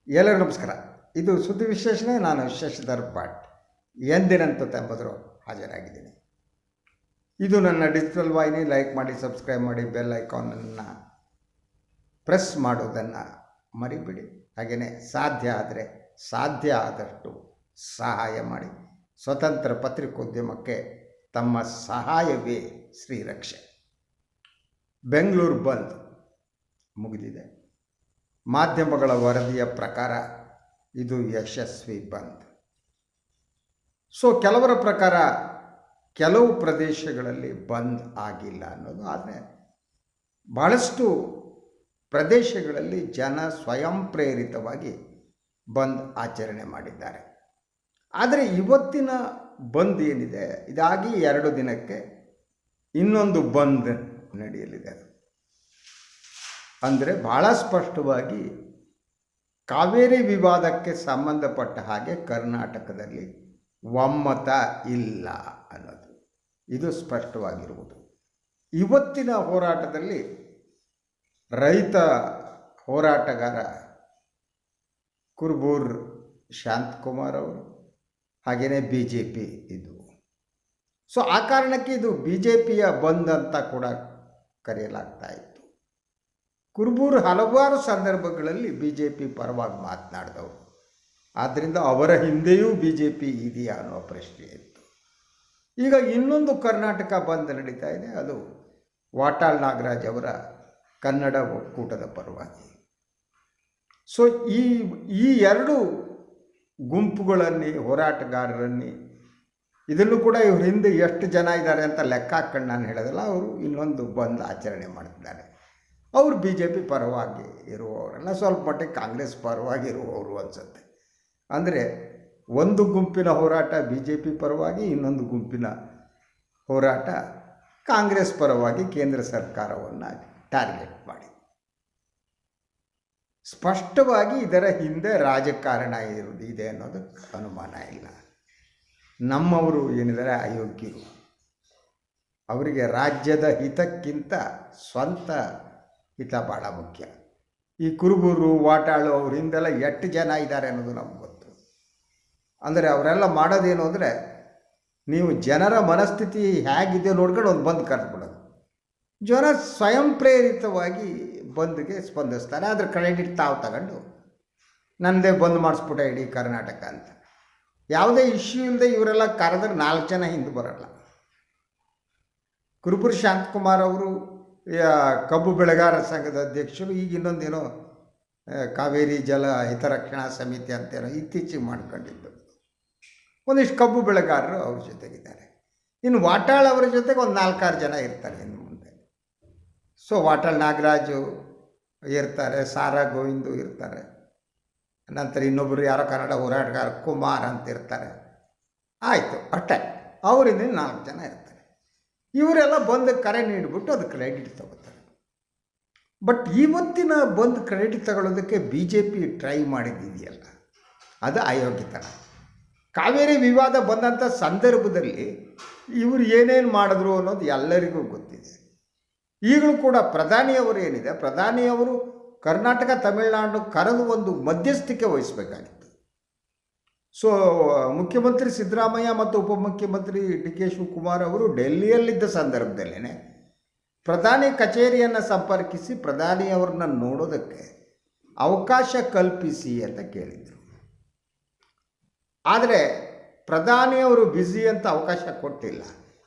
ಎಲ್ಲರಿಗೂ ನಮಸ್ಕಾರ. ಇದು ಸುದ್ದಿ ವಿಶ್ಲೇಷಣೆ. ನಾನು ಶಶಿಧರ್ ಭಟ್. ಎಂದಿನಂತೆ ತೆಂಬದ್ರು ಹಾಜರಾಗಿದ್ದೀನಿ. ಇದು ನನ್ನ ಡಿಜಿಟಲ್ ವಾಹಿನಿ. ಲೈಕ್ ಮಾಡಿ, ಸಬ್ಸ್ಕ್ರೈಬ್ ಮಾಡಿ, ಬೆಲ್ ಐಕಾನನ್ನು ಪ್ರೆಸ್ ಮಾಡೋದನ್ನು ಮರಿಬೇಡಿ. ಹಾಗೆಯೇ ಸಾಧ್ಯ ಆದಷ್ಟು ಸಹಾಯ ಮಾಡಿ. ಸ್ವತಂತ್ರ ಪತ್ರಿಕೋದ್ಯಮಕ್ಕೆ ತಮ್ಮ ಸಹಾಯವೇ ಶ್ರೀರಕ್ಷೆ. ಬೆಂಗಳೂರು ಬಂದ್ ಮುಗಿದಿದೆ. ಮಾಧ್ಯಮಗಳ ವರದಿಯ ಪ್ರಕಾರ ಇದು ಯಶಸ್ವಿ ಬಂದ್. ಕೆಲವರ ಪ್ರಕಾರ ಕೆಲವು ಪ್ರದೇಶಗಳಲ್ಲಿ ಬಂದ್ ಆಗಿಲ್ಲ ಅನ್ನೋದು. ಆದರೆ ಭಾಳಷ್ಟು ಪ್ರದೇಶಗಳಲ್ಲಿ ಜನ ಸ್ವಯಂ ಪ್ರೇರಿತವಾಗಿ ಬಂದ್ ಆಚರಣೆ ಮಾಡಿದ್ದಾರೆ. ಆದರೆ ಇವತ್ತಿನ ಬಂದ್ ಏನಿದೆ, ಇದಾಗಿ 2 ದಿನಕ್ಕೆ ಇನ್ನೊಂದು ಬಂದ್ ನಡೆಯಲಿದೆ. ಅಂದರೆ ಭಾಳ ಸ್ಪಷ್ಟವಾಗಿ ಕಾವೇರಿ ವಿವಾದಕ್ಕೆ ಸಂಬಂಧಪಟ್ಟ ಹಾಗೆ ಕರ್ನಾಟಕದಲ್ಲಿ ಒಮ್ಮತ ಇಲ್ಲ ಅನ್ನೋದು ಇದು ಸ್ಪಷ್ಟವಾಗಿರುವುದು. ಇವತ್ತಿನ ಹೋರಾಟದಲ್ಲಿ ರೈತ ಹೋರಾಟಗಾರ ಕುರುಬೂರ್ ಶಾಂತಕುಮಾರ್ ಅವರು, ಹಾಗೆಯೇ BJP ಇದು. ಆ ಕಾರಣಕ್ಕೆ ಇದು BJPಯ ಬಂದ್ ಅಂತ ಕೂಡ ಕರೆಯಲಾಗ್ತಾ ಇತ್ತು. ಕುರುಬೂರು ಹಲವಾರು ಸಂದರ್ಭಗಳಲ್ಲಿ BJP ಪರವಾಗಿ ಮಾತನಾಡಿದವರು. ಆದ್ದರಿಂದ ಅವರ ಹಿಂದೆಯೂ BJP ಇದೆಯಾ ಅನ್ನೋ ಪ್ರಶ್ನೆ ಇತ್ತು. ಈಗ ಇನ್ನೊಂದು ಕರ್ನಾಟಕ ಬಂದ್ ನಡೀತಾ ಇದೆ. ಅದು ವಾಟಾಳ್ ನಾಗರಾಜ್ ಅವರ ಕನ್ನಡ ಒಕ್ಕೂಟದ ಪರವಾಗಿ. ಈ 2 ಗುಂಪುಗಳಲ್ಲಿ ಹೋರಾಟಗಾರರನ್ನು ಇದನ್ನು ಕೂಡ ಇವ್ರ ಹಿಂದೆ ಎಷ್ಟು ಜನ ಇದ್ದಾರೆ ಅಂತ ಲೆಕ್ಕ ಹಾಕೊಂಡು ನಾನು ಹೇಳೋದಿಲ್ಲ. ಅವರು ಇನ್ನೊಂದು ಬಂದ್ ಆಚರಣೆ ಮಾಡ್ತಿದ್ದಾರೆ. ಅವರು BJP ಪರವಾಗಿ ಇರುವವರಲ್ಲ, ಸ್ವಲ್ಪ ಮಟ್ಟಿಗೆ ಕಾಂಗ್ರೆಸ್ ಪರವಾಗಿ ಇರುವವರು ಅನಿಸುತ್ತೆ. ಅಂದರೆ ಒಂದು ಗುಂಪಿನ ಹೋರಾಟ BJP ಪರವಾಗಿ, ಇನ್ನೊಂದು ಗುಂಪಿನ ಹೋರಾಟ ಕಾಂಗ್ರೆಸ್ ಪರವಾಗಿ ಕೇಂದ್ರ ಸರ್ಕಾರವನ್ನು ಟಾರ್ಗೆಟ್ ಮಾಡಿ. ಸ್ಪಷ್ಟವಾಗಿ ಇದರ ಹಿಂದೆ ರಾಜಕಾರಣ ಇದೆ ಅನ್ನೋದಕ್ಕೆ ಅನುಮಾನ ಇಲ್ಲ. ನಮ್ಮವರು ಏನಿದ್ದಾರೆ ಅಯೋಗ್ಯರು. ಅವರಿಗೆ ರಾಜ್ಯದ ಹಿತಕ್ಕಿಂತ ಸ್ವಂತ ಹಿತ ಭಾಳ ಮುಖ್ಯ. ಈ ಕುರುಬೂರು ವಾಟಾಳು ಅವ್ರ ಹಿಂದೆಲ್ಲ ಎಷ್ಟು ಜನ ಇದ್ದಾರೆ ಅನ್ನೋದು ನಮ್ಗೆ ಗೊತ್ತು. ಅಂದರೆ ಅವರೆಲ್ಲ ಮಾಡೋದೇನು ಅಂದರೆ, ನೀವು ಜನರ ಮನಸ್ಥಿತಿ ಹೇಗಿದೆ ನೋಡ್ಕೊಂಡು ಒಂದು ಬಂದ್ ಕರೆದ್ಬಿಡೋದು. ಜನ ಸ್ವಯಂ ಪ್ರೇರಿತವಾಗಿ ಬಂದ್ಗೆ ಸ್ಪಂದಿಸ್ತಾರೆ. ಅದ್ರ ಕ್ರೆಡಿಟ್ ತಾವು ತಗೊಂಡು ನನ್ನದೇ ಬಂದ್ ಮಾಡಿಸ್ಬಿಟ್ಟೆ ಇಡೀ ಕರ್ನಾಟಕ ಅಂತ. ಯಾವುದೇ ಇಶ್ಯೂ ಇಲ್ಲದೆ ಇವರೆಲ್ಲ ಕರೆದ್ರೆ 4 ಜನ ಹಿಂದೆ ಬರೋಲ್ಲ. ಕುರುಬೂರು ಶಾಂತಕುಮಾರ್ ಅವರು ಕಬ್ಬು ಬೆಳೆಗಾರ ಸಂಘದ ಅಧ್ಯಕ್ಷರು. ಈಗ ಇನ್ನೊಂದೇನೋ ಕಾವೇರಿ ಜಲ ಹಿತರಕ್ಷಣಾ ಸಮಿತಿ ಅಂತೇನೋ ಇತ್ತೀಚೆಗೆ ಮಾಡ್ಕೊಂಡಿದ್ದು. ಒಂದಿಷ್ಟು ಕಬ್ಬು ಬೆಳೆಗಾರರು ಅವ್ರ ಜೊತೆಗಿದ್ದಾರೆ. ಇನ್ನು ವಾಟಾಳ್ ಅವರ ಜೊತೆಗೆ ಒಂದು 4-6 ಜನ ಇರ್ತಾರೆ ಇನ್ನು ಮುಂದೆ. ವಾಟಾಳ್ ನಾಗರಾಜು ಇರ್ತಾರೆ, ಸಾರಾ ಗೋವಿಂದು ಇರ್ತಾರೆ, ನಂತರ ಇನ್ನೊಬ್ಬರು ಯಾರೋ ಕನ್ನಡ ಹೋರಾಟಗಾರ ಕುಮಾರ್ ಅಂತ ಇರ್ತಾರೆ. ಆಯಿತು, ಅಷ್ಟೇ. ಅವರಿಂದ 4 ಜನ ಇರ್ತಾರೆ. ಇವರೆಲ್ಲ ಬಂದು ಕರೆ ನೀಡಿಬಿಟ್ಟು ಅದು ಕ್ರೆಡಿಟ್ ತಗೋತಾರೆ. ಬಟ್ ಇವತ್ತಿನ ಬಂದು ಕ್ರೆಡಿಟ್ ತಗೊಳ್ಳೋದಕ್ಕೆ BJP ಟ್ರೈ ಮಾಡಿದ್ದಿದೆಯಲ್ಲ, ಅದು ಅಯೋಗ್ಯತನ. ಕಾವೇರಿ ವಿವಾದ ಬಂದಂಥ ಸಂದರ್ಭದಲ್ಲಿ ಇವರು ಏನೇನು ಮಾಡಿದ್ರು ಅನ್ನೋದು ಎಲ್ಲರಿಗೂ ಗೊತ್ತಿದೆ. ಈಗಲೂ ಕೂಡ ಪ್ರಧಾನಿಯವರು ಏನಿದೆ, ಪ್ರಧಾನಿಯವರು ಕರ್ನಾಟಕ ತಮಿಳುನಾಡು ಕರೆದು ಒಂದು ಮಧ್ಯಸ್ಥಿಕೆ ವಹಿಸಬೇಕಾಗಿತ್ತು. ಮುಖ್ಯಮಂತ್ರಿ ಸಿದ್ದರಾಮಯ್ಯ ಮತ್ತು ಉಪಮುಖ್ಯಮಂತ್ರಿ DK ಶಿವಕುಮಾರ್ ಅವರು ಡೆಲ್ಲಿಯಲ್ಲಿದ್ದ ಸಂದರ್ಭದಲ್ಲೇ ಪ್ರಧಾನಿ ಕಚೇರಿಯನ್ನು ಸಂಪರ್ಕಿಸಿ ಪ್ರಧಾನಿಯವ್ರನ್ನ ನೋಡೋದಕ್ಕೆ ಅವಕಾಶ ಕಲ್ಪಿಸಿ ಅಂತ ಕೇಳಿದರು. ಆದರೆ ಪ್ರಧಾನಿಯವರು ಬ್ಯುಸಿ ಅಂತ ಅವಕಾಶ ಕೊಟ್ಟಿಲ್ಲ.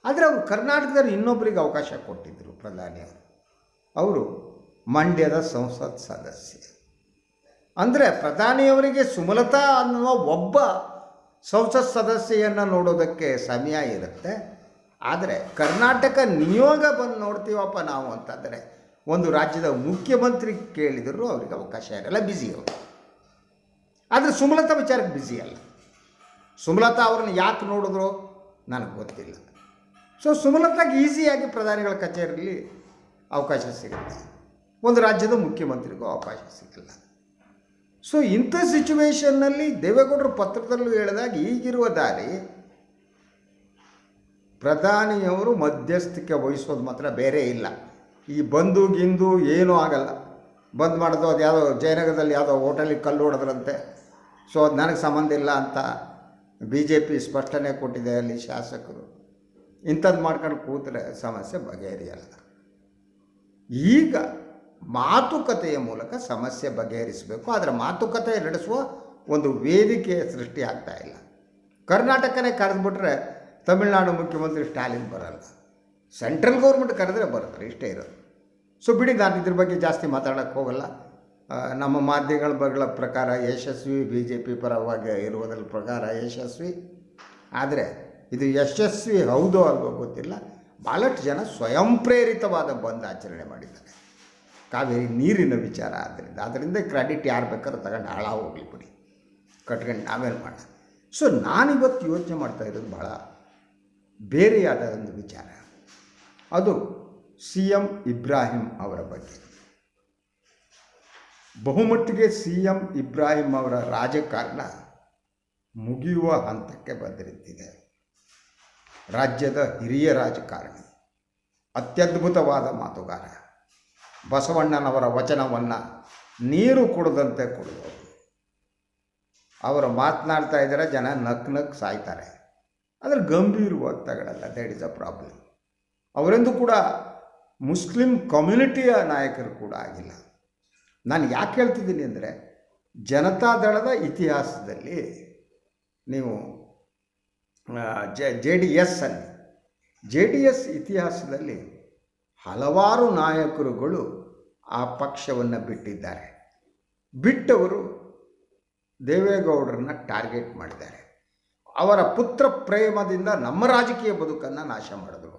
ಆದರೆ ಅವರು ಕರ್ನಾಟಕದಲ್ಲಿ ಇನ್ನೊಬ್ಬರಿಗೆ ಅವಕಾಶ ಕೊಟ್ಟಿದ್ದರು. ಪ್ರಧಾನಿಯವರು ಅವರು ಮಂಡ್ಯದ ಸಂಸತ್ ಸದಸ್ಯ. ಅಂದರೆ ಪ್ರಧಾನಿಯವರಿಗೆ ಸುಮಲತಾ ಅನ್ನುವ ಒಬ್ಬ ಸಂಸತ್ ಸದಸ್ಯೆಯನ್ನು ನೋಡೋದಕ್ಕೆ ಸಮಯ ಇರುತ್ತೆ. ಆದರೆ ಕರ್ನಾಟಕ ನಿಯೋಗ ಬಂದು ನೋಡ್ತೀವಪ್ಪ ನಾವು ಅಂತಂದರೆ ಒಂದು ರಾಜ್ಯದ ಮುಖ್ಯಮಂತ್ರಿ ಕೇಳಿದರೂ ಅವರಿಗೆ ಅವಕಾಶ ಇರಲ್ಲ, ಬ್ಯುಸಿ ಅವರು. ಆದರೆ ಸುಮಲತಾ ವಿಚಾರಕ್ಕೆ ಬ್ಯುಸಿ ಅಲ್ಲ. ಸುಮಲತಾ ಅವ್ರನ್ನ ಯಾಕೆ ನೋಡಿದ್ರು ನನಗೆ ಗೊತ್ತಿಲ್ಲ. ಸುಮಲತಾಗೆ ಈಸಿಯಾಗಿ ಪ್ರಧಾನಿಗಳ ಕಚೇರಿಯಲ್ಲಿ ಅವಕಾಶ ಸಿಗುತ್ತೆ, ಒಂದು ರಾಜ್ಯದ ಮುಖ್ಯಮಂತ್ರಿಗೂ ಅವಕಾಶ ಸಿಗಲ್ಲ. ಇಂಥ ಸಿಚುವೇಷನ್ನಲ್ಲಿ ದೇವೇಗೌಡರು ಪತ್ರದಲ್ಲೂ ಹೇಳಿದಾಗ ಈಗಿರುವ ದಾರಿ ಪ್ರಧಾನಿಯವರು ಮಧ್ಯಸ್ಥಿಕೆ ವಹಿಸೋದು ಮಾತ್ರ, ಬೇರೆ ಇಲ್ಲ. ಈ ಬಂದು ಗಿಂದು ಏನೂ ಆಗಲ್ಲ. ಬಂದ್ ಮಾಡೋದು, ಅದು ಯಾವುದೋ ಜಯನಗರದಲ್ಲಿ ಯಾವುದೋ ಹೋಟೆಲಿಗೆ ಕಲ್ಲು ಹೊಡೆದ್ರಂತೆ. ಸೊ ಅದು ನನಗೆ ಸಂಬಂಧ ಇಲ್ಲ ಅಂತ ಬಿ ಜೆ ಪಿ ಸ್ಪಷ್ಟನೆ ಕೊಟ್ಟಿದೆ ಅಲ್ಲಿ ಶಾಸಕರು. ಇಂಥದ್ದು ಮಾಡ್ಕೊಂಡು ಕೂತರೆ ಸಮಸ್ಯೆ ಬಗೆಹರಿಯಲ್ಲ. ಈಗ ಮಾತುಕತೆಯ ಮೂಲಕ ಸಮಸ್ಯೆ ಬಗೆಹರಿಸಬೇಕು. ಆದರೆ ಮಾತುಕತೆ ನಡೆಸುವ ಒಂದು ವೇದಿಕೆ ಸೃಷ್ಟಿ ಆಗ್ತಾ ಇಲ್ಲ. ಕರ್ನಾಟಕನೇ ಕರೆದುಬಿಟ್ರೆ ತಮಿಳುನಾಡು ಮುಖ್ಯಮಂತ್ರಿ ಸ್ಟಾಲಿನ್ ಬರಲ್ಲ, ಸೆಂಟ್ರಲ್ ಗೌರ್ಮೆಂಟ್ ಕರೆದ್ರೆ ಬರ್ತಾರೆ, ಇಷ್ಟೇ ಇರೋದು. ಸೊ ಬಿಡಿ, ನಾನು ಇದ್ರ ಬಗ್ಗೆ ಜಾಸ್ತಿ ಮಾತಾಡೋಕ್ಕೆ ಹೋಗಲ್ಲ. ನಮ್ಮ ಮಾಧ್ಯಮಗಳ ಪ್ರಕಾರ ಯಶಸ್ವಿ, ಬಿ ಜೆ ಪಿ ಪರವಾಗಿ ಇರುವುದರ ಪ್ರಕಾರ ಯಶಸ್ವಿ. ಆದರೆ ಇದು ಯಶಸ್ವಿ ಹೌದೋ ಅಲ್ವೋ ಗೊತ್ತಿಲ್ಲ. ಭಾಳಷ್ಟು ಜನ ಸ್ವಯಂ ಪ್ರೇರಿತವಾದ ಬಂದ್ ಆಚರಣೆ ಮಾಡಿದ್ದಾರೆ ಕಾವೇರಿ ನೀರಿನ ವಿಚಾರ. ಅದರಿಂದ ಕ್ರೆಡಿಟ್ ಯಾರು ಬೇಕಾದ್ರೂ ತಗೊಂಡು ಹಾಳ ಹೋಗ್ಲಿ ಬಿಡಿ, ಕಟ್ಕೊಂಡು ನಾವೇನು ಮಾಡೋಣ. ಸೊ ನಾನಿವತ್ತು ಯೋಚನೆ ಮಾಡ್ತಾ ಇರೋದು ಭಾಳ ಬೇರೆಯಾದ ಒಂದು ವಿಚಾರ. ಅದು ಸಿ ಎಂ ಇಬ್ರಾಹಿಂ ಅವರ ಬಗ್ಗೆ. ಬಹುಮಟ್ಟಿಗೆ ಸಿ ಎಂ ಇಬ್ರಾಹಿಂ ಅವರ ರಾಜಕಾರಣ ಮುಗಿಯುವ ಹಂತಕ್ಕೆ ಬಂದಿರುತ್ತಿದೆ. ರಾಜ್ಯದ ಹಿರಿಯ ರಾಜಕಾರಣಿ, ಅತ್ಯದ್ಭುತವಾದ ಮಾತುಗಾರ, ಬಸವಣ್ಣನವರ ವಚನವನ್ನು ನೀರು ಕುಡಿದಂತೆ ಕುಡಿದವರು. ಅವರು ಮಾತನಾಡ್ತಾ ಇದ್ದರೆ ಜನ ನಕ್ ಸಾಯ್ತಾರೆ, ಆದರೆ ಗಂಭೀರವಾಗಿ ತಗೊಳ್ಳಲ್ಲ. That is a problem. ಅವರೆಂದು ಕೂಡ ಮುಸ್ಲಿಂ ಕಮ್ಯುನಿಟಿಯ ನಾಯಕರು ಕೂಡ ಆಗಿಲ್ಲ. ನಾನು ಯಾಕೆ ಹೇಳ್ತಿದ್ದೀನಿ ಅಂದರೆ, ಜನತಾದಳದ ಇತಿಹಾಸದಲ್ಲಿ ನೀವು ಜೆ ಡಿ ಎಸ್ ಇತಿಹಾಸದಲ್ಲಿ ಹಲವಾರು ನಾಯಕರುಗಳು ಆ ಪಕ್ಷವನ್ನು ಬಿಟ್ಟಿದ್ದಾರೆ. ಬಿಟ್ಟವರು ದೇವೇಗೌಡರನ್ನ ಟಾರ್ಗೆಟ್ ಮಾಡಿದ್ದಾರೆ. ಅವರ ಪುತ್ರ ಪ್ರೇಮದಿಂದ ನಮ್ಮ ರಾಜಕೀಯ ಬದುಕನ್ನು ನಾಶ ಮಾಡಿದ್ರು.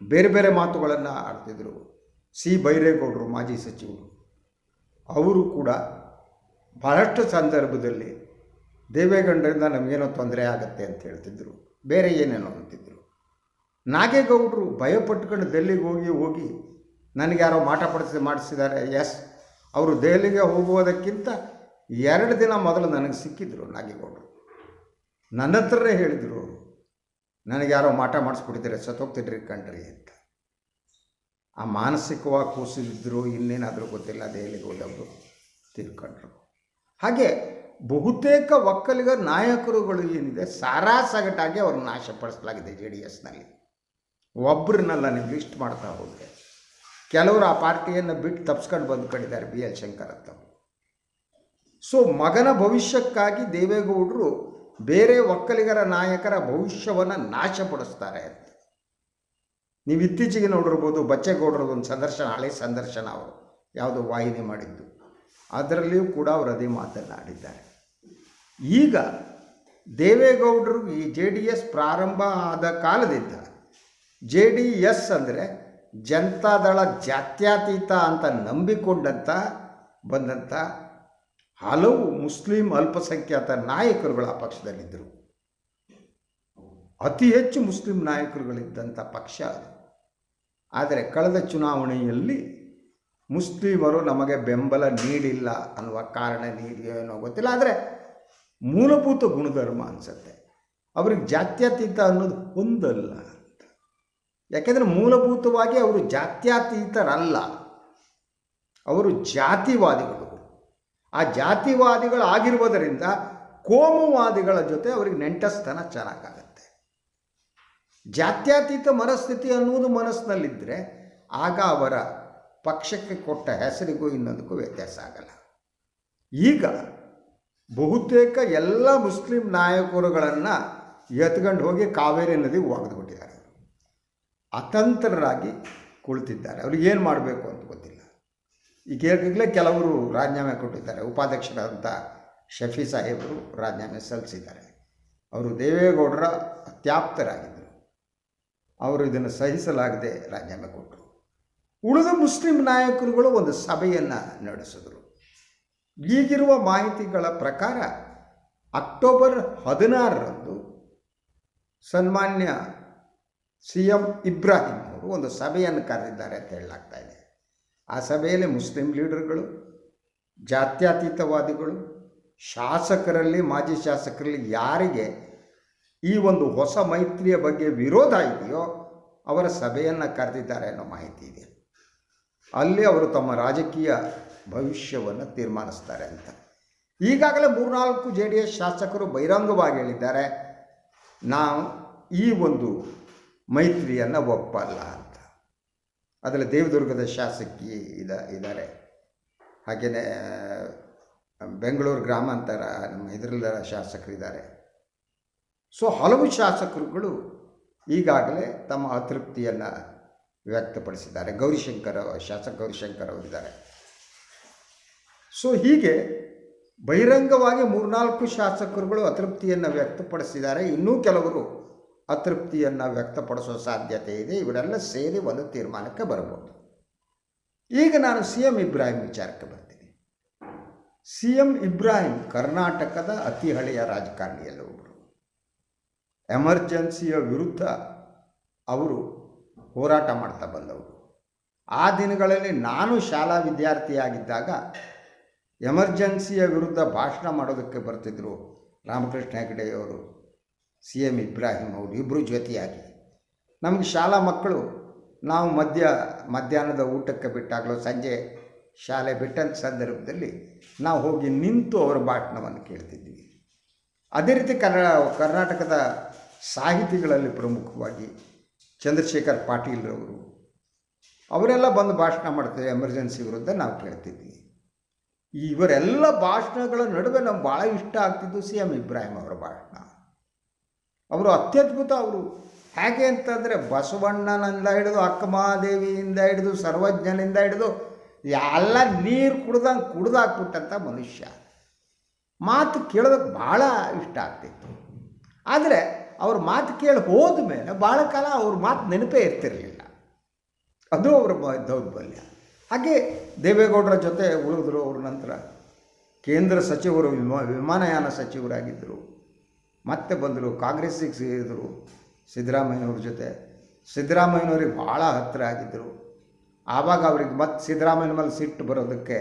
ಬೇರೆ ಬೇರೆ ಮಾತುಗಳನ್ನು ಆಡ್ತಿದ್ರು. ಸಿ ಬೈರೇಗೌಡರು ಮಾಜಿ ಸಚಿವರು, ಅವರು ಕೂಡ ಬಹಳಷ್ಟು ಸಂದರ್ಭದಲ್ಲಿ ದೇವೇಗೌಡರಿಂದ ನಮಗೇನೋ ತೊಂದರೆ ಆಗುತ್ತೆ ಅಂತ ಹೇಳ್ತಿದ್ರು, ಬೇರೆ ಏನೇನೋ ಅಂತಿದ್ರು. ನಾಗೇಗೌಡರು ಭಯಪಟ್ಕೊಂಡು ದೆಹಲಿಗೆ ಹೋಗಿ ನನಗೆ ಯಾರೋ ಮಾಟ ಮಾಡಿಸಿದ್ದಾರೆ. ಎಸ್, ಅವರು ದೆಹಲಿಗೆ ಹೋಗುವುದಕ್ಕಿಂತ 2 ದಿನ ಮೊದಲು ನನಗೆ ಸಿಕ್ಕಿದ್ರು ನಾಗೇಗೌಡರು. ನನ್ನ ಹತ್ರನೇ ಹೇಳಿದರು, ನನಗೆ ಯಾರೋ ಮಾಟ ಮಾಡಿಸ್ಬಿಟ್ಟಿದ್ದಾರೆ, ಸತ್ತೋಗ್ತಿದ್ರಿ ಕಣ್ರಿ ಅಂತ. ಆ ಮಾನಸಿಕವಾಗಿ ಕೂಸಿದ್ರು, ಇನ್ನೇನಾದರೂ ಗೊತ್ತಿಲ್ಲ, ದೆಹಲಿಗೆ ಹೋದವರು ತಿಳ್ಕೊಂಡ್ರು. ಹಾಗೆ ಬಹುತೇಕ ಒಕ್ಕಲಿಗ ನಾಯಕರುಗಳು ಏನಿದೆ ಸಾರಾಸಗಟಾಗಿ ಅವ್ರನ್ನ ನಾಶಪಡಿಸಲಾಗಿದೆ ಜೆ ಡಿ ಎಸ್ನಲ್ಲಿ. ಒಬ್ಬರನ್ನೆಲ್ಲ ನೀವು ಲಿಸ್ಟ್ ಮಾಡ್ತಾ ಹೋದರೆ ಕೆಲವರು ಆ ಪಾರ್ಟಿಯನ್ನು ಬಿಟ್ಟು ತಪ್ಪಿಸ್ಕೊಂಡು ಬಂದ್ಕೊಂಡಿದ್ದಾರೆ, ಬಿ ಎಲ್ ಶಂಕರ್ ಅಂತ. ಸೊ ಮಗನ ಭವಿಷ್ಯಕ್ಕಾಗಿ ದೇವೇಗೌಡರು ಬೇರೆ ಒಕ್ಕಲಿಗರ ನಾಯಕರ ಭವಿಷ್ಯವನ್ನು ನಾಶಪಡಿಸ್ತಾರೆ ಅಂತ. ನೀವು ಇತ್ತೀಚೆಗೆ ನೋಡಿರ್ಬೋದು, ಬಚ್ಚೇಗೌಡರದ್ದು ಒಂದು ಸಂದರ್ಶನ, ಹಳೆ ಸಂದರ್ಶನ, ಅವರು ಯಾವುದೋ ವಾಹಿನಿ ಮಾಡಿದ್ದು, ಅದರಲ್ಲಿಯೂ ಕೂಡ ಅವರು ಅದೇ ಮಾತನಾಡಿದ್ದಾರೆ. ಈಗ ದೇವೇಗೌಡರು ಈ ಜೆ ಡಿ ಎಸ್ ಪ್ರಾರಂಭ ಆದ ಕಾಲದಿಂದ ಜೆ ಡಿ ಎಸ್ ಅಂದರೆ ಜನತಾದಳ ಜಾತ್ಯತೀತ ಅಂತ ನಂಬಿಕೊಂಡಂಥ ಬಂದಂಥ ಹಲವು ಮುಸ್ಲಿಂ ಅಲ್ಪಸಂಖ್ಯಾತ ನಾಯಕರುಗಳು ಆ ಪಕ್ಷದಲ್ಲಿದ್ದರು. ಅತಿ ಹೆಚ್ಚು ಮುಸ್ಲಿಂ ನಾಯಕರುಗಳಿದ್ದಂಥ ಪಕ್ಷ ಅದು. ಆದರೆ ಕಳೆದ ಚುನಾವಣೆಯಲ್ಲಿ ಮುಸ್ಲಿಮರು ನಮಗೆ ಬೆಂಬಲ ನೀಡಿಲ್ಲ ಅನ್ನುವ ಕಾರಣ ಏನೋ ಗೊತ್ತಿಲ್ಲ, ಆದರೆ ಮೂಲಭೂತ ಗುಣಧರ್ಮ ಅನಿಸುತ್ತೆ ಅವ್ರಿಗೆ ಜಾತ್ಯತೀತ ಅನ್ನೋದು ಹೊಂದಲ್ಲ ಅಂತ. ಯಾಕೆಂದರೆ ಮೂಲಭೂತವಾಗಿ ಅವರು ಜಾತ್ಯತೀತರಲ್ಲ, ಅವರು ಜಾತಿವಾದಿಗಳು. ಆ ಜಾತಿವಾದಿಗಳು ಆಗಿರುವುದರಿಂದ ಕೋಮುವಾದಿಗಳ ಜೊತೆ ಅವರಿಗೆ ನೆಂಟಸ್ಥಾನ ಚೆನ್ನಾಗಾಗತ್ತೆ. ಜಾತ್ಯತೀತ ಮನಸ್ಥಿತಿ ಅನ್ನುವುದು ಮನಸ್ಸಿನಲ್ಲಿದ್ದರೆ ಆಗ ಅವರ ಪಕ್ಷಕ್ಕೆ ಕೊಟ್ಟ ಹೆಸರಿಗೂ ಇನ್ನೊಂದಕ್ಕೂ ವ್ಯತ್ಯಾಸ ಆಗಲ್ಲ. ಈಗ ಬಹುತೇಕ ಎಲ್ಲ ಮುಸ್ಲಿಂ ನಾಯಕರುಗಳನ್ನು ಎತ್ಕೊಂಡು ಹೋಗಿ ಕಾವೇರಿ ನದಿಗೆ ಒಗೆದುಬಿಟ್ಟಿದ್ದಾರೆ. ಅತಂತ್ರರಾಗಿ ಕುಳಿತಿದ್ದಾರೆ. ಅವ್ರಿಗೇನು ಮಾಡಬೇಕು ಅಂತ ಗೊತ್ತಿಲ್ಲ. ಈಗಲೇ ಕೆಲವರು ರಾಜೀನಾಮೆ ಕೊಟ್ಟಿದ್ದಾರೆ. ಉಪಾಧ್ಯಕ್ಷರಾದಂಥ ಶಫಿ ಸಾಹೇಬರು ರಾಜೀನಾಮೆ ಸಲ್ಲಿಸಿದ್ದಾರೆ. ಅವರು ದೇವೇಗೌಡರ ಅತ್ಯಾಪ್ತರಾಗಿದ್ದರು. ಅವರು ಇದನ್ನು ಸಹಿಸಲಾಗದೆ ರಾಜೀನಾಮೆ ಕೊಟ್ಟರು. ಉಳಿದ ಮುಸ್ಲಿಂ ನಾಯಕರುಗಳು ಒಂದು ಸಭೆಯನ್ನು ನಡೆಸಿದರು. ಈಗಿರುವ ಮಾಹಿತಿಗಳ ಪ್ರಕಾರ ಅಕ್ಟೋಬರ್ 16ರಂದು ಸನ್ಮಾನ್ಯ ಸಿ ಎಂ ಇಬ್ರಾಹಿಂ ಅವರು ಒಂದು ಸಭೆಯನ್ನು ಕರೆದಿದ್ದಾರೆ ಅಂತ ಹೇಳಲಾಗ್ತಾ ಇದೆ. ಆ ಸಭೆಯಲ್ಲಿ ಮುಸ್ಲಿಂ ಲೀಡರ್ಗಳು, ಜಾತ್ಯತೀತವಾದಿಗಳು, ಶಾಸಕರಲ್ಲಿ, ಮಾಜಿ ಶಾಸಕರಲ್ಲಿ ಯಾರಿಗೆ ಈ ಒಂದು ಹೊಸ ಮೈತ್ರಿಯ ಬಗ್ಗೆ ವಿರೋಧ ಇದೆಯೋ ಅವರ ಸಭೆಯನ್ನು ಕರೆದಿದ್ದಾರೆ ಅನ್ನೋ ಮಾಹಿತಿ ಇದೆ. ಅಲ್ಲಿ ಅವರು ತಮ್ಮ ರಾಜಕೀಯ ಭವಿಷ್ಯವನ್ನು ತೀರ್ಮಾನಿಸ್ತಾರೆ ಅಂತ. ಈಗಾಗಲೇ 3-4 JDS ಶಾಸಕರು ಬಹಿರಂಗವಾಗಿ ಹೇಳಿದ್ದಾರೆ, ನಾವು ಈ ಒಂದು ಮೈತ್ರಿಯನ್ನು ಒಪ್ಪಲ್ಲ ಅಂತ. ಅದರಲ್ಲಿ ದೇವದುರ್ಗದ ಶಾಸಕಿ ಇದ್ದಾರೆ, ಹಾಗೆಯೇ ಬೆಂಗಳೂರು ಗ್ರಾಮಾಂತರ ನಮ್ಮ ಇದರಲ್ಲ ಶಾಸಕರಿದ್ದಾರೆ. ಸೊ ಹಲವು ಶಾಸಕರುಗಳು ಈಗಾಗಲೇ ತಮ್ಮ ಅತೃಪ್ತಿಯನ್ನು ವ್ಯಕ್ತಪಡಿಸಿದ್ದಾರೆ. ಶಾಸಕ ಗೌರಿಶಂಕರ್ ಅವರಿದ್ದಾರೆ. ಸೊ ಹೀಗೆ ಬಹಿರಂಗವಾಗಿ 3-4 ಶಾಸಕರುಗಳು ಅತೃಪ್ತಿಯನ್ನು ವ್ಯಕ್ತಪಡಿಸಿದ್ದಾರೆ. ಇನ್ನೂ ಕೆಲವರು ಅತೃಪ್ತಿಯನ್ನು ವ್ಯಕ್ತಪಡಿಸೋ ಸಾಧ್ಯತೆ ಇದೆ. ಇವರೆಲ್ಲ ಸೇರಿ ಒಂದು ತೀರ್ಮಾನಕ್ಕೆ ಬರಬಹುದು. ಈಗ ನಾನು CM ಇಬ್ರಾಹಿಂ ವಿಚಾರಕ್ಕೆ ಬರ್ತೀನಿ. CM ಇಬ್ರಾಹಿಂ ಕರ್ನಾಟಕದ ಅತಿ ಹಳೆಯ ರಾಜಕಾರಣಿಯಲ್ಲಿ ಒಬ್ಬರು. ಎಮರ್ಜೆನ್ಸಿಯ ವಿರುದ್ಧ ಅವರು ಹೋರಾಟ ಮಾಡ್ತಾ ಬಂದವರು. ಆ ದಿನಗಳಲ್ಲಿ ನಾನು ಶಾಲಾ ವಿದ್ಯಾರ್ಥಿಯಾಗಿದ್ದಾಗ ಎಮರ್ಜೆನ್ಸಿಯ ವಿರುದ್ಧ ಭಾಷಣ ಮಾಡೋದಕ್ಕೆ ಬರ್ತಿದ್ದರು ರಾಮಕೃಷ್ಣ ಹೆಗಡೆಯವರು, CM ಇಬ್ರಾಹಿಂ ಅವರು ಇಬ್ಬರು ಜೊತೆಯಾಗಿ. ನಮಗೆ ಶಾಲಾ ಮಕ್ಕಳು ನಾವು ಮಧ್ಯಾಹ್ನದ ಊಟಕ್ಕೆ ಬಿಟ್ಟಾಗಲೂ ಸಂಜೆ ಶಾಲೆ ಬಿಟ್ಟಂಥ ಸಂದರ್ಭದಲ್ಲಿ ನಾವು ಹೋಗಿ ನಿಂತು ಅವರ ಭಾಷಣವನ್ನು ಕೇಳ್ತಿದ್ವಿ. ಅದೇ ರೀತಿ ಕರ್ನಾಟಕದ ಸಾಹಿತಿಗಳಲ್ಲಿ ಪ್ರಮುಖವಾಗಿ ಚಂದ್ರಶೇಖರ್ ಪಾಟೀಲ್ರವರು ಅವರೆಲ್ಲ ಬಂದು ಭಾಷಣ ಮಾಡ್ತಾರೆ. ಎಮರ್ಜೆನ್ಸಿ ವಿರುದ್ಧ ನಾವು ಕೇಳ್ತಿದ್ವಿ. ಇವರೆಲ್ಲ ಭಾಷಣಗಳ ನಡುವೆ ನಮ್ಗೆ ಭಾಳ ಇಷ್ಟ ಆಗ್ತಿದ್ದು CM ಇಬ್ರಾಹಿಂ ಅವರ ಭಾಷಣ. ಅವರು ಅತ್ಯದ್ಭುತ. ಅವರು ಹೇಗೆ ಅಂತಂದರೆ ಬಸವಣ್ಣನಿಂದ ಹಿಡಿದು ಅಕ್ಕಮಹಾದೇವಿಯಿಂದ ಹಿಡಿದು ಸರ್ವಜ್ಞನಿಂದ ಹಿಡಿದು ಎಲ್ಲ ನೀರು ಕುಡ್ದಾಕ್ಬಿಟ್ಟಂಥ ಮನುಷ್ಯ. ಮಾತು ಕೇಳೋದಕ್ಕೆ ಭಾಳ ಇಷ್ಟ ಆಗ್ತಿತ್ತು. ಆದರೆ ಅವ್ರ ಮಾತು ಕೇಳಿ ಹೋದ ಮೇಲೆ ಭಾಳ ಕಾಲ ಅವ್ರ ಮಾತು ನೆನಪೇ ಇರ್ತಿರಲಿಲ್ಲ. ಅದು ಅವರ ದೌರ್ಬಲ್ಯ. ಹಾಗೆ ದೇವೇಗೌಡರ ಜೊತೆ ಉಳಿದ್ರು. ಅವ್ರ ನಂತರ ಕೇಂದ್ರ ಸಚಿವರು, ವಿಮಾನಯಾನ ಸಚಿವರಾಗಿದ್ದರು. ಮತ್ತೆ ಬಂದರು, ಕಾಂಗ್ರೆಸ್ಸಿಗೆ ಸೇರಿದರು ಸಿದ್ದರಾಮಯ್ಯನವ್ರ ಜೊತೆ. ಸಿದ್ದರಾಮಯ್ಯನವ್ರಿಗೆ ಭಾಳ ಹತ್ತಿರ ಆಗಿದ್ದರು. ಆವಾಗ ಅವ್ರಿಗೆ ಮತ್ತೆ ಸಿದ್ದರಾಮಯ್ಯನ ಮೇಲೆ ಸಿಟ್ಟು ಬರೋದಕ್ಕೆ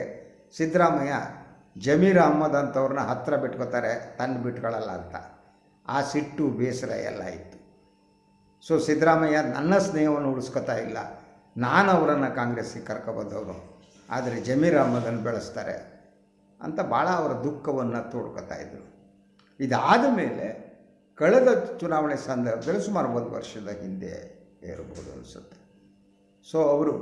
ಸಿದ್ದರಾಮಯ್ಯ ಜಮೀರ್ ಅಹ್ಮದ್ ಅಂತವ್ರನ್ನ ಹತ್ತಿರ ಬಿಟ್ಕೋತಾರೆ, ತಂದು ಬಿಟ್ಕೊಳ್ಳಲ್ಲ ಅಂತ. ಆ ಸಿಟ್ಟು ಬೇಸರ ಎಲ್ಲ ಇತ್ತು. ಸೊ ಸಿದ್ದರಾಮಯ್ಯ ನನ್ನ ಸ್ನೇಹವನ್ನು ಉಳಿಸ್ಕೊತಾ ಇಲ್ಲ, ನಾನು ಅವರನ್ನು ಕಾಂಗ್ರೆಸ್ಸಿಗೆ ಕರ್ಕೊಬಂದವರು, ಆದರೆ ಜಮೀರ್ ಅಹ್ಮದನ್ನು ಬೆಳೆಸ್ತಾರೆ ಅಂತ ಭಾಳ ಅವರ ದುಃಖವನ್ನು ತೋಡ್ಕೊತಾ ಇದ್ದರು. ಇದಾದ ಮೇಲೆ ಕಳೆದ ಚುನಾವಣೆ ಸಂದರ್ಭದಲ್ಲಿ ಸುಮಾರು 1 ವರ್ಷದ ಹಿಂದೆ ಇರ್ಬೋದು ಅನಿಸುತ್ತೆ. ಸೊ ಅವರು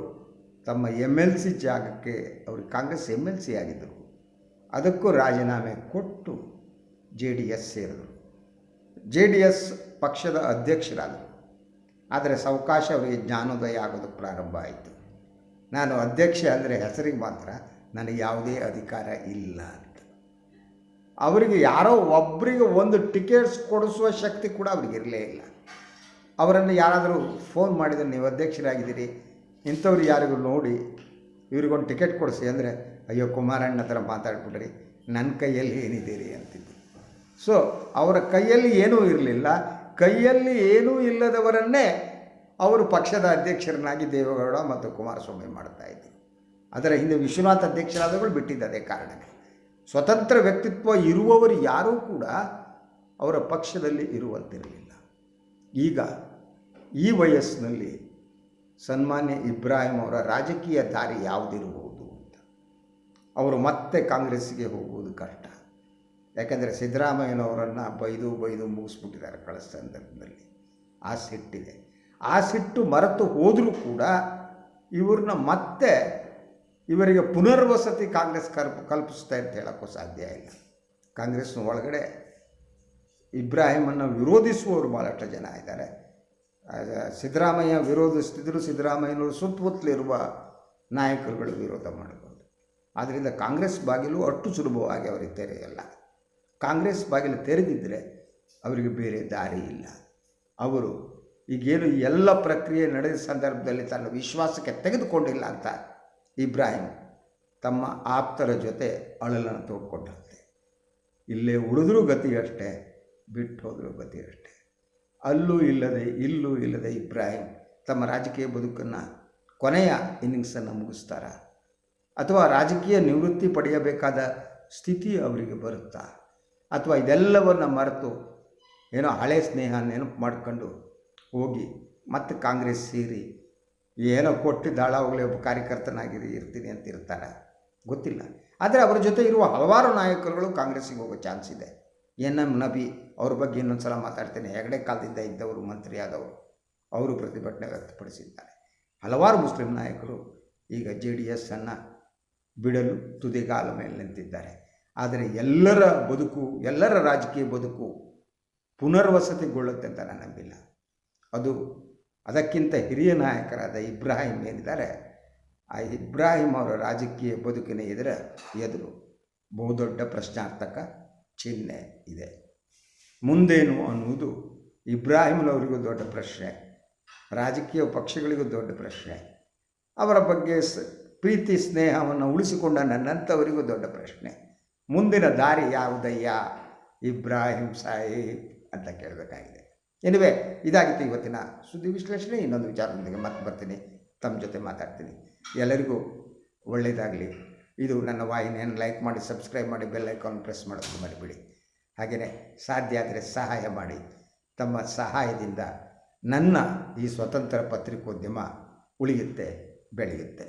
ತಮ್ಮ MLC ಜಾಗಕ್ಕೆ, ಅವ್ರಿಗೆ ಕಾಂಗ್ರೆಸ್ MLC ಆಗಿದ್ದರು, ಅದಕ್ಕೂ ರಾಜೀನಾಮೆ ಕೊಟ್ಟು JDS ಸೇರಿದರು. JDS ಪಕ್ಷದ ಅಧ್ಯಕ್ಷರಾದರು. ಆದರೆ ಸಾವಕಾಶ ಅವರಿಗೆ ಜ್ಞಾನೋದಯ ಆಗೋದಕ್ಕೆ ಪ್ರಾರಂಭ ಆಯಿತು. ನಾನು ಅಧ್ಯಕ್ಷ ಅಂದರೆ ಹೆಸರಿಗೆ ಮಾತ್ರ, ನನಗೆ ಯಾವುದೇ ಅಧಿಕಾರ ಇಲ್ಲ ಅಂತ. ಅವರಿಗೆ ಯಾರೋ ಒಬ್ಬರಿಗೆ ಒಂದು ಟಿಕೆಟ್ಸ್ ಕೊಡಿಸುವ ಶಕ್ತಿ ಕೂಡ ಅವ್ರಿಗೆ ಇರಲೇ ಇಲ್ಲ. ಅವರನ್ನು ಯಾರಾದರೂ ಫೋನ್ ಮಾಡಿದರೆ, ನೀವು ಅಧ್ಯಕ್ಷರಾಗಿದ್ದೀರಿ, ಇಂಥವ್ರು ಯಾರಿಗೂ ನೋಡಿ ಇವ್ರಿಗೊಂದು ಟಿಕೆಟ್ ಕೊಡಿಸಿ ಅಂದರೆ, ಅಯ್ಯೋ ಕುಮಾರಣ್ಣ ಹತ್ರ ಮಾತಾಡ್ಬಿಡ್ರಿ, ನನ್ನ ಕೈಯಲ್ಲಿ ಏನಿದ್ದೀರಿ ಅಂತಿದ್ದು. ಸೊ ಅವರ ಕೈಯಲ್ಲಿ ಏನೂ ಇರಲಿಲ್ಲ. ಕೈಯಲ್ಲಿ ಏನೂ ಇಲ್ಲದವರನ್ನೇ ಅವರು ಪಕ್ಷದ ಅಧ್ಯಕ್ಷರನ್ನಾಗಿ ದೇವೇಗೌಡ ಮತ್ತು ಕುಮಾರಸ್ವಾಮಿ ಮಾಡ್ತಾಯಿದ್ರು. ಅದರ ಹಿಂದೆ ವಿಶ್ವನಾಥ್ ಅಧ್ಯಕ್ಷರಾದಗಳು ಬಿಟ್ಟಿದ್ದು ಅದೇ ಕಾರಣಕ್ಕೆ. ಸ್ವತಂತ್ರ ವ್ಯಕ್ತಿತ್ವ ಇರುವವರು ಯಾರೂ ಕೂಡ ಅವರ ಪಕ್ಷದಲ್ಲಿ ಇರುವಂತಿರಲಿಲ್ಲ. ಈಗ ಈ ವಯಸ್ಸಿನಲ್ಲಿ ಸನ್ಮಾನ್ಯ ಇಬ್ರಾಹಿಂ ಅವರ ರಾಜಕೀಯ ದಾರಿ ಯಾವುದಿರಬಹುದು ಅಂತ. ಅವರು ಮತ್ತೆ ಕಾಂಗ್ರೆಸ್ಸಿಗೆ ಹೋಗುವುದು ಕಷ್ಟ. ಯಾಕೆಂದರೆ ಸಿದ್ದರಾಮಯ್ಯನವರನ್ನು ಬೈದು ಮುಗಿಸ್ಬಿಟ್ಟಿದ್ದಾರೆ ಕಳೆದ ಸಂದರ್ಭದಲ್ಲಿ. ಆ ಸಿಟ್ಟಿದೆ. ಆ ಸಿಟ್ಟು ಮರೆತು ಹೋದರೂ ಕೂಡ ಇವ್ರನ್ನ ಮತ್ತೆ ಇವರಿಗೆ ಪುನರ್ವಸತಿ ಕಾಂಗ್ರೆಸ್ ಕಲ್ಪಿಸ್ತಾ ಅಂತ ಹೇಳೋಕ್ಕೂ ಸಾಧ್ಯ ಇಲ್ಲ. ಕಾಂಗ್ರೆಸ್ನ ಒಳಗಡೆ ಇಬ್ರಾಹಿಮನ್ನು ವಿರೋಧಿಸುವವರು ಭಾಳಷ್ಟು ಜನ ಇದ್ದಾರೆ. ಸಿದ್ದರಾಮಯ್ಯ ವಿರೋಧಿಸ್ತಿದ್ರು, ಸಿದ್ದರಾಮಯ್ಯನವರು ಸುತ್ತಮುತ್ತಲಿರುವ ನಾಯಕರುಗಳು ವಿರೋಧ ಮಾಡ್ಬೋದು. ಆದ್ದರಿಂದ ಕಾಂಗ್ರೆಸ್ ಬಾಗಿಲು ಅಷ್ಟು ಸುಲಭವಾಗಿ ಅವರಿಗೆ ತೆರೆಯಲ್ಲ. ಕಾಂಗ್ರೆಸ್ ಬಾಗಿಲು ತೆರೆದಿದ್ದರೆ ಅವರಿಗೆ ಬೇರೆ ದಾರಿ ಇಲ್ಲ. ಅವರು ಈಗೇನು ಎಲ್ಲ ಪ್ರಕ್ರಿಯೆ ನಡೆದ ಸಂದರ್ಭದಲ್ಲಿ ತನ್ನ ವಿಶ್ವಾಸಕ್ಕೆ ತೆಗೆದುಕೊಂಡಿಲ್ಲ ಅಂತ ಇಬ್ರಾಹಿಂ ತಮ್ಮ ಆಪ್ತರ ಜೊತೆ ಅಳಲನ್ನು ತೋಡ್ಕೊಂಡಂತೆ. ಇಲ್ಲೇ ಉಳಿದ್ರೂ ಗತಿ ಅಷ್ಟೇ, ಬಿಟ್ಟು ಹೋದರೂ ಗತಿ ಅಷ್ಟೇ. ಅಲ್ಲೂ ಇಲ್ಲದೆ ಇಲ್ಲೂ ಇಲ್ಲದೆ ಇಬ್ರಾಹಿಂ ತಮ್ಮ ರಾಜಕೀಯ ಬದುಕನ್ನು ಕೊನೆಯ ಇನ್ನಿಂಗ್ಸನ್ನು ಮುಗಿಸ್ತಾರ, ಅಥವಾ ರಾಜಕೀಯ ನಿವೃತ್ತಿ ಪಡೆಯಬೇಕಾದ ಸ್ಥಿತಿ ಅವರಿಗೆ ಬರುತ್ತಾ, ಅಥವಾ ಇದೆಲ್ಲವನ್ನು ಮರೆತು ಏನೋ ಹಳೆ ಸ್ನೇಹ ನೆನಪು ಮಾಡಿಕೊಂಡು ಹೋಗಿ ಮತ್ತೆ ಕಾಂಗ್ರೆಸ್ ಸೇರಿ ಏನೋ ಕೊಟ್ಟಿದ್ದು ಹಾಳಾಗಲಿ ಒಬ್ಬ ಕಾರ್ಯಕರ್ತನಾಗಿ ಇರ್ತೀನಿ ಅಂತ ಇರ್ತಾರೆ, ಗೊತ್ತಿಲ್ಲ. ಆದರೆ ಅವರ ಜೊತೆ ಇರುವ ಹಲವಾರು ನಾಯಕರುಗಳು ಕಾಂಗ್ರೆಸ್ಸಿಗೆ ಹೋಗೋ ಚಾನ್ಸ್ ಇದೆ. NM ನಬಿ ಅವ್ರ ಬಗ್ಗೆ ಇನ್ನೊಂದು ಸಲ ಮಾತಾಡ್ತೇನೆ. ಹೆಗಡೆ ಕಾಲದಿಂದ ಇದ್ದವರು, ಮಂತ್ರಿ ಆದವರು, ಅವರು ಪ್ರತಿಭಟನೆ ವ್ಯಕ್ತಪಡಿಸಿದ್ದಾರೆ. ಹಲವಾರು ಮುಸ್ಲಿಂ ನಾಯಕರು ಈಗ JDS ಬಿಡಲು ತುದಿಗಾಲ ಮೇಲೆ ನಿಂತಿದ್ದಾರೆ. ಆದರೆ ಎಲ್ಲರ ಬದುಕು, ಎಲ್ಲರ ರಾಜಕೀಯ ಬದುಕು ಪುನರ್ವಸತಿಗೊಳ್ಳುತ್ತೆ ಅಂತ ನಾನು ನಂಬಿಲ್ಲ. ಅದಕ್ಕಿಂತ ಹಿರಿಯ ನಾಯಕರಾದ ಇಬ್ರಾಹಿಂ ಏನಿದ್ದಾರೆ, ಆ ಇಬ್ರಾಹಿಂ ಅವರ ರಾಜಕೀಯ ಬದುಕಿನ ಎದುರು ಬಹುದೊಡ್ಡ ಪ್ರಶ್ನಾರ್ಥಕ ಚಿಹ್ನೆ ಇದೆ. ಮುಂದೇನು ಅನ್ನುವುದು ಇಬ್ರಾಹಿಂನವರಿಗೂ ದೊಡ್ಡ ಪ್ರಶ್ನೆ, ರಾಜಕೀಯ ಪಕ್ಷಗಳಿಗೂ ದೊಡ್ಡ ಪ್ರಶ್ನೆ, ಅವರ ಬಗ್ಗೆ ಪ್ರೀತಿ ಸ್ನೇಹವನ್ನು ಉಳಿಸಿಕೊಂಡ ನನ್ನಂಥವರಿಗೂ ದೊಡ್ಡ ಪ್ರಶ್ನೆ. ಮುಂದಿನ ದಾರಿ ಯಾವುದಯ್ಯ ಇಬ್ರಾಹಿಂ ಸಾಹೇಬ್ ಅಂತ ಕೇಳಬೇಕಾಗಿದೆ. ಎನಿವೆ, ಇದಾಗಿತ್ತು ಇವತ್ತಿನ ಸುದ್ದಿ ವಿಶ್ಲೇಷಣೆ. ಇನ್ನೊಂದು ವಿಚಾರದೊಂದಿಗೆ ಮತ್ತೆ ಬರ್ತೀನಿ, ತಮ್ಮ ಜೊತೆ ಮಾತಾಡ್ತೀನಿ. ಎಲ್ಲರಿಗೂ ಒಳ್ಳೆಯದಾಗಲಿ. ಇದು ನನ್ನ ವಾಹಿನಿಯನ್ನು ಲೈಕ್ ಮಾಡಿ, ಸಬ್ಸ್ಕ್ರೈಬ್ ಮಾಡಿ, ಬೆಲ್ ಐಕಾನ್ ಪ್ರೆಸ್ ಮಾಡೋದು ಮರಿಬೇಡಿ. ಹಾಗೆಯೇ ಸಾಧ್ಯ ಆದರೆ ಸಹಾಯ ಮಾಡಿ. ತಮ್ಮ ಸಹಾಯದಿಂದ ನನ್ನ ಈ ಸ್ವತಂತ್ರ ಪತ್ರಿಕೋದ್ಯಮ ಉಳಿಯುತ್ತೆ, ಬೆಳೆಯುತ್ತೆ.